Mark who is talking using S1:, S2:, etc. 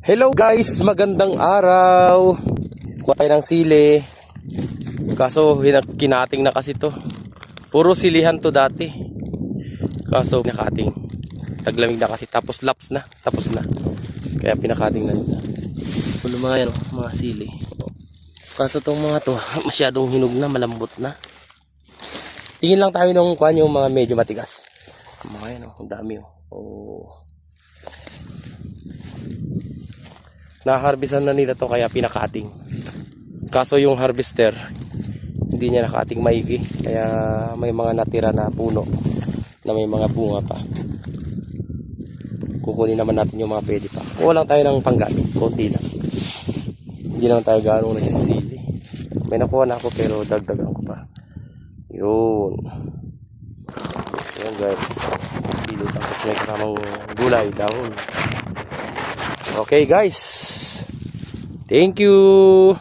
S1: Hello guys, magandang araw. Kuha tayo ng sili. Kaso kinating na kasi to. Puro silihan to dati. Kaso pinakating. Taglamig na kasi, tapos laps na. Tapos na. Kaya pinakating na nila. Puno mga yan, mga sili. Kaso tong mga to masyadong hinog na, malambot na. Tingin lang tayo nung kuha yung mga medyo matigas. Mga yan, ang dami oh. Naharbisan na nila to kaya pinakating. Kaso yung harvester hindi niya nakating maigi, kaya may mga natira na puno na may mga bunga pa. Kukunin naman natin yung mga pwede pa. Kuha lang tayo ng panggamit, konti lang. Hindi lang tayo ganong nagsisili. May nakuha na ako pero dagdagan ko pa. Yun guys, sili, tapos may kasamang gulay, dahon. Okay guys, thank you.